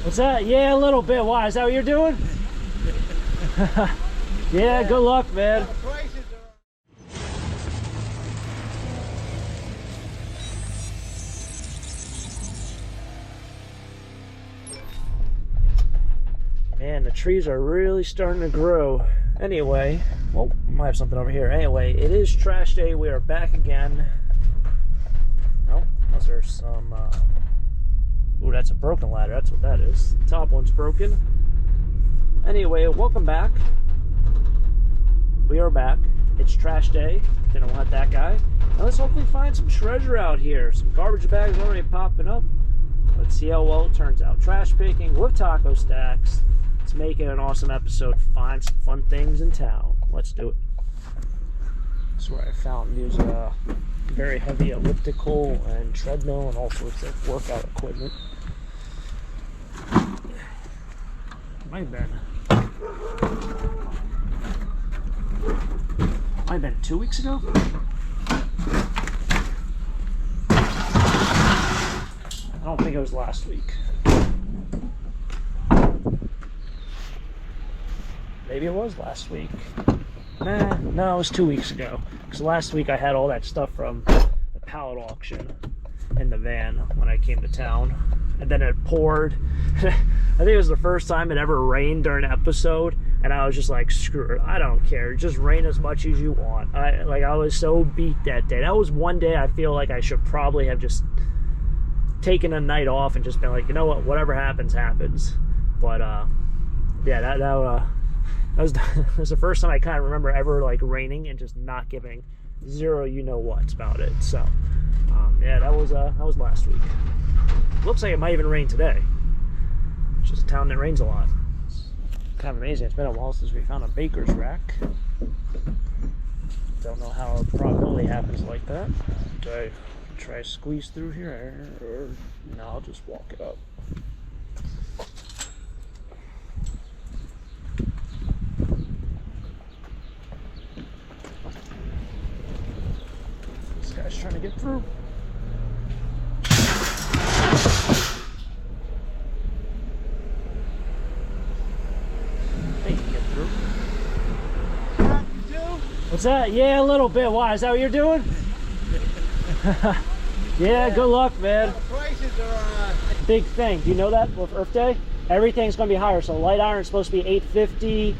What's that? Yeah, a little bit. Why? Is that what you're doing? Yeah, good luck, man. Man, the trees are really starting to grow. Anyway, well, I might have something over here. Anyway, it is trash day. We are back again. Oh, unless there's some, ooh, that's a broken ladder. That's what that is. The top one's broken. Anyway, welcome back. We are back. It's trash day. Didn't want that guy. Now let's hopefully find some treasure out here. Some garbage bags already popping up. Let's see how well it turns out. Trash picking with taco stacks. Let's make it an awesome episode. Find some fun things in town. Let's do it. This is where I found these very heavy elliptical and treadmill and all sorts of workout equipment. Might have been 2 weeks ago. I don't think it was last week. Maybe it was last week. Nah, no, it was 2 weeks ago. Because last week I had all that stuff from the pallet auction in the van when I came to town. And then it poured. I think it was the first time it ever rained during an episode. And I was just like, screw it, I don't care. Just rain as much as you want. I was so beat that day. That was one day I feel like I should probably have just taken a night off and just been like, you know what, whatever happens, happens. But yeah, that was the first time I kind of remember ever like raining and just not giving zero you-know-whats about it. So yeah, that was last week. Looks like it might even rain today. It's just a town that rains a lot. Kind of amazing. It's been a while since we found a baker's rack. Don't know how it probably happens like that. Do I try to squeeze through here, or no, I'll just walk it up. This guy's trying to get through. What's that? Yeah, a little bit. Why? Is that what you're doing? Yeah, good luck, man. Prices are big thing. Do you know that with Earth Day? Everything's going to be higher. So light iron is supposed to be $8.50.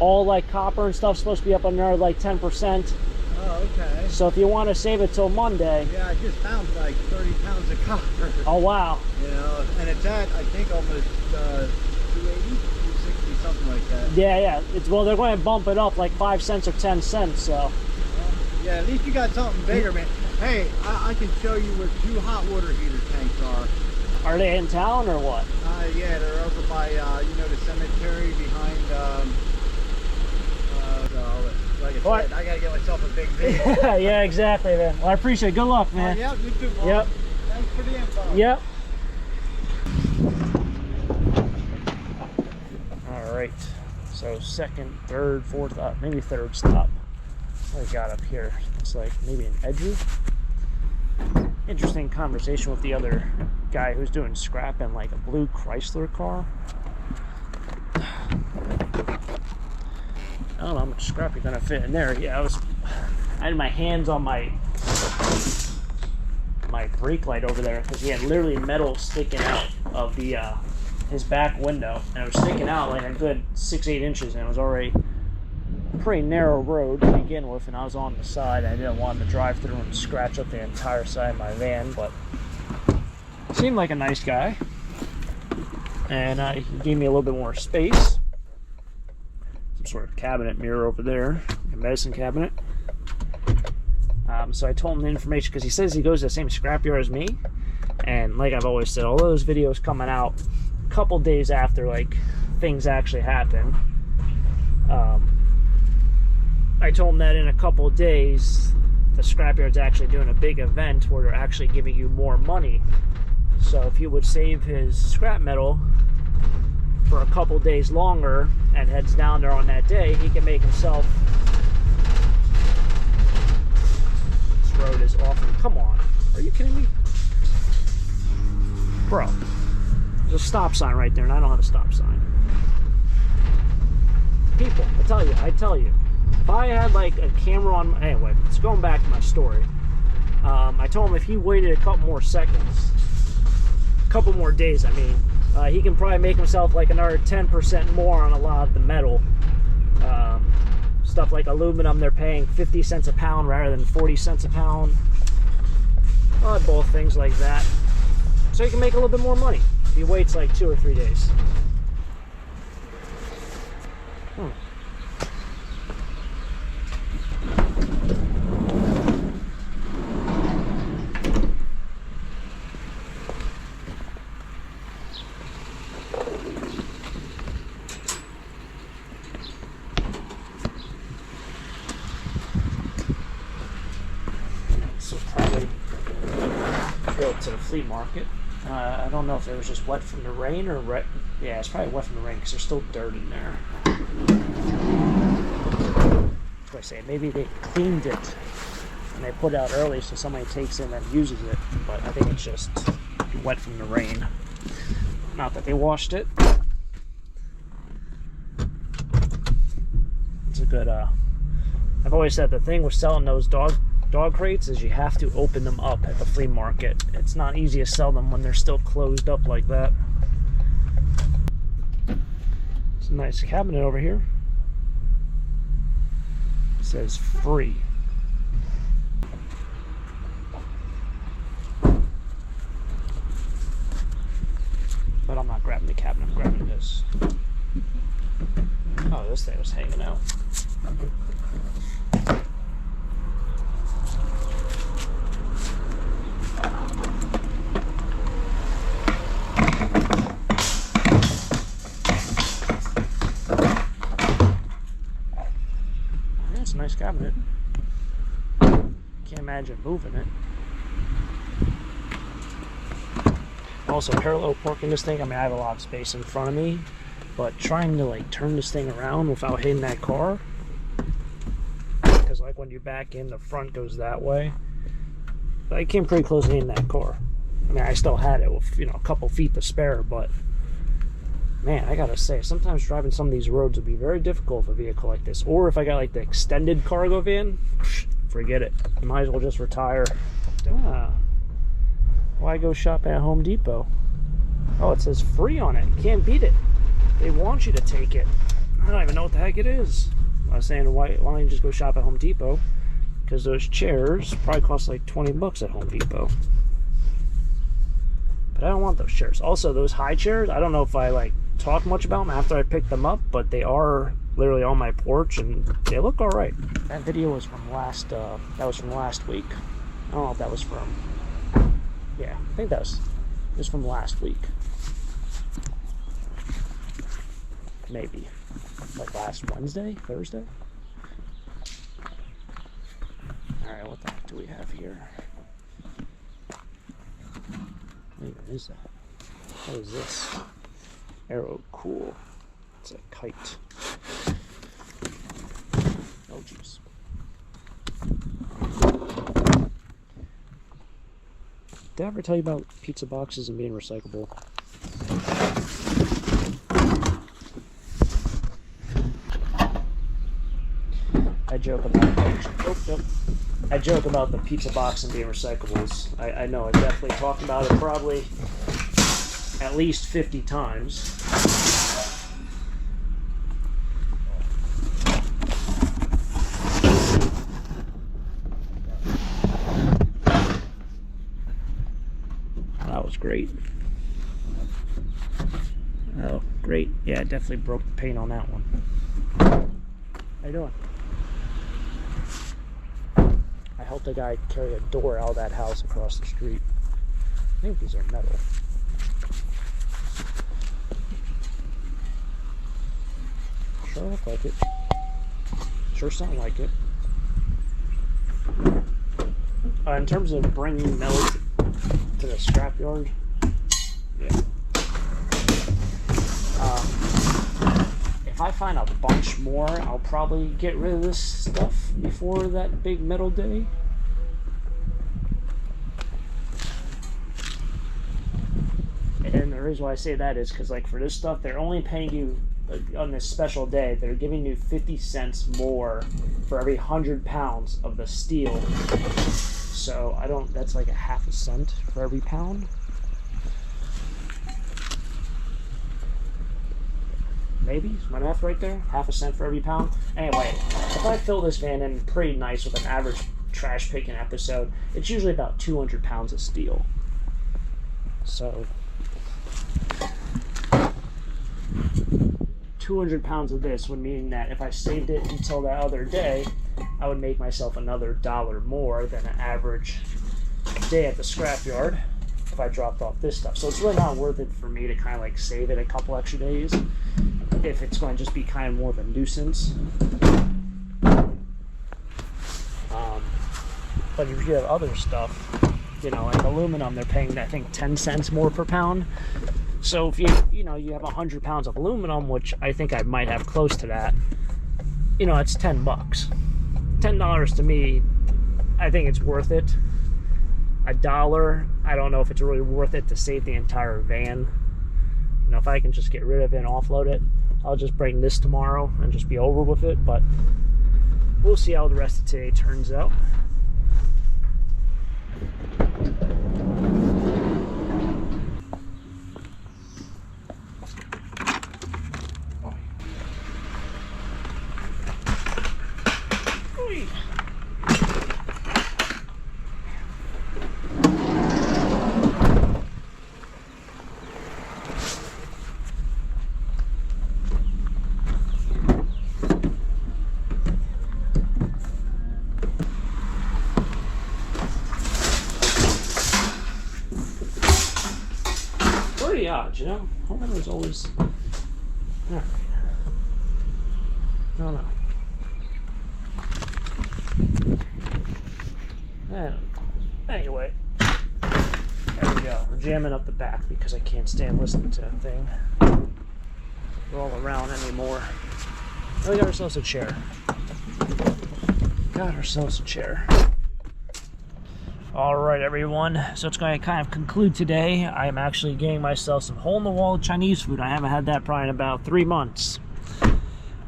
All like copper and stuff supposed to be up another like 10%. Oh, okay. So if you want to save it till Monday. Yeah, I just found like 30 pounds of copper. Oh, wow. You know, and it's at, I think, almost 280, 260, something like that. Yeah. Well, they're going to bump it up like 5 cents or 10 cents, so. Yeah, at least you got something bigger, man. Hey, I can show you where 2 hot water heater tanks are. Are they in town or what? Yeah, they're over by, you know, the cemetery behind, like I said, I gotta get myself a big vehicle. Yeah, exactly, man. Well, I appreciate it. Good luck, man. Yeah, you too, Mom. Yep. Thanks for the info. Yep. All right. So second, third, fourth, maybe third stop. What we got up here? It's like maybe an edger. Interesting conversation with the other guy who's doing scrap in like a blue Chrysler car. I don't know how much scrap you're gonna fit in there. Yeah, I had my hands on my brake light over there because he had literally metal sticking out of the his back window, and it was sticking out like a good 6-8 inches, and it was already a pretty narrow road to begin with, and I was on the side. I didn't want him to drive through and scratch up the entire side of my van, but he seemed like a nice guy, and he gave me a little bit more space. Some sort of cabinet mirror over there, a medicine cabinet. So I told him the information because he says he goes to the same scrapyard as me, and like I've always said, all those videos coming out a couple days after like things actually happen. I told him that in a couple days the scrapyard's actually doing a big event where they're actually giving you more money. So if he would save his scrap metal for a couple days longer and heads down there on that day, he can make himself. This road is awful. Come on, are you kidding me, bro? There's a stop sign right there, and I don't have a stop sign. People, I tell you. If I had like a camera on, anyway, it's going back to my story. I told him if he waited a couple more seconds, a couple more days, I mean, he can probably make himself like another 10% more on a lot of the metal. Stuff like aluminum, they're paying 50 cents a pound rather than 40 cents a pound. Oddball things like that. So he can make a little bit more money if he waits like 2 or 3 days. So probably go to the flea market. I don't know if it was just wet from the rain or yeah, it's probably wet from the rain because there's still dirt in there. That's what I say. Maybe they cleaned it and they put it out early so somebody takes it and uses it. But I think it's just wet from the rain. Not that they washed it. It's a good. I've always said the thing with selling those dog crates is you have to open them up at the flea market. It's not easy to sell them when they're still closed up like that. It's a nice cabinet over here. It says free. But I'm not grabbing the cabinet, I'm grabbing this. Oh, this thing was hanging out. Nice cabinet. Can't imagine moving it. Also, parallel parking this thing, I mean, I have a lot of space in front of me, but trying to like turn this thing around without hitting that car, because like when you back in, the front goes that way. But I came pretty close to hitting that car. I mean, I still had it with, you know, a couple feet to spare, but man, I gotta say, sometimes driving some of these roads would be very difficult with a vehicle like this. Or if I got like the extended cargo van, forget it. You might as well just retire. Why go shop at Home Depot? Oh, it says free on it. You can't beat it. They want you to take it. I don't even know what the heck it is. I was saying, why don't you just go shop at Home Depot? Because those chairs probably cost like 20 bucks at Home Depot. But I don't want those chairs. Also, those high chairs, I don't know if I like talk much about them after I picked them up, but they are literally on my porch and they look all right. That video was from last week. I don't know if that was from, yeah, I think that was just from last week. Maybe like last Wednesday, Thursday. All right, what the heck do we have here? What even is that? What is this? Arrow, cool. It's a kite. Oh jeez. Did I ever tell you about pizza boxes and being recyclable? I joke about the pizza box and being recyclables. I know, I've definitely talked about it probably at least 50 times. That was great. Oh, great. Yeah, I definitely broke the paint on that one. How you doing? I helped a guy carry a door out of that house across the street. I think these are metal. Sure look like it. Sure sound like it. In terms of bringing metal to the scrapyard, yeah. If I find a bunch more, I'll probably get rid of this stuff before that big metal day. And the reason why I say that is because, like, for this stuff, they're only paying you, on this special day, they're giving you 50 cents more for every 100 pounds of the steel. So that's like a half a cent for every pound. Maybe, is my math right there? Half a cent for every pound. Anyway, if I fill this van in pretty nice with an average trash picking episode, it's usually about 200 pounds of steel. So 200 pounds of this would mean that if I saved it until that other day, I would make myself another $1 more than an average day at the scrapyard if I dropped off this stuff. So it's really not worth it for me to kind of like save it a couple extra days if it's going to just be kind of more of a nuisance. But if you have other stuff, you know, like aluminum, they're paying, I think, 10 cents more per pound. So if you have 100 pounds of aluminum, which I think I might have close to that, you know, it's $10. $10 to me, I think it's worth it. $1, I don't know if it's really worth it to save the entire van. You know, if I can just get rid of it and offload it, I'll just bring this tomorrow and just be over with it. But we'll see how the rest of today turns out. Pretty odd, you know? Homeowner's always... Alright. I don't know. Anyway. There we go. We're jamming up the back because I can't stand listening to that thing roll around anymore. We got ourselves a chair. Alright everyone, so it's going to kind of conclude today. I am actually getting myself some hole-in-the-wall Chinese food. I haven't had that probably in about 3 months. I'd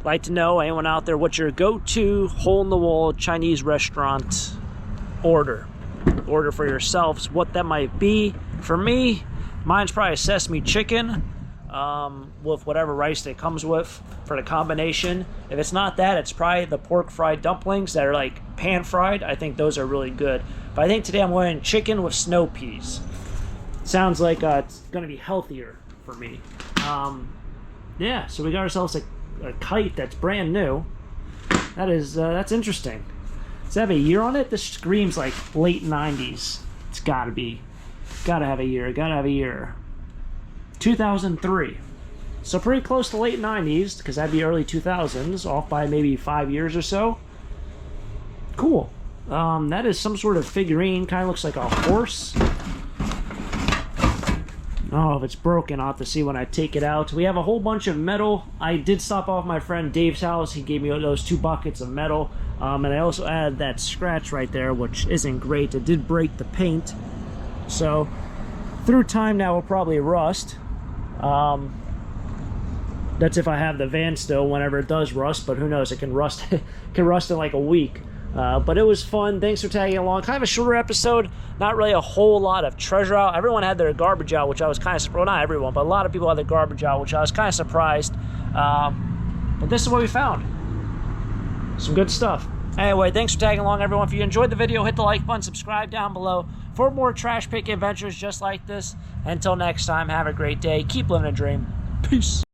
like to know, anyone out there, what's your go-to hole-in-the-wall Chinese restaurant order for yourselves, what that might be. For me, mine's probably sesame chicken with whatever rice that comes with for the combination. If it's not that, it's probably the pork fried dumplings that are like pan fried. I think those are really good. But I think today I'm going chicken with snow peas. Sounds like it's going to be healthier for me. Yeah, so we got ourselves a kite that's brand new. That's interesting. Does it have a year on it? This screams like late 90s. It's gotta be. Gotta have a year. 2003. So pretty close to late 90s, because that'd be early 2000s, off by maybe 5 years or so. Cool. That is some sort of figurine, kind of looks like a horse. Oh, if it's broken, I'll have to see when I take it out. We have a whole bunch of metal. I did stop off my friend Dave's house. He gave me those 2 buckets of metal. And I also added that scratch right there, which isn't great. It did break the paint. So, through time now, will probably rust. That's if I have the van still whenever it does rust, but who knows, it can rust it can rust in like a week. But it was fun. Thanks for tagging along. Kind of a shorter episode. Not really a whole lot of treasure out. Everyone had their garbage out, which I was kind of surprised. Well, not everyone, but a lot of people had their garbage out, which I was kind of surprised. But this is what we found. Some good stuff. Anyway, thanks for tagging along, everyone. If you enjoyed the video, hit the like button, subscribe down below for more trash pick adventures just like this. Until next time, have a great day. Keep living a dream. Peace.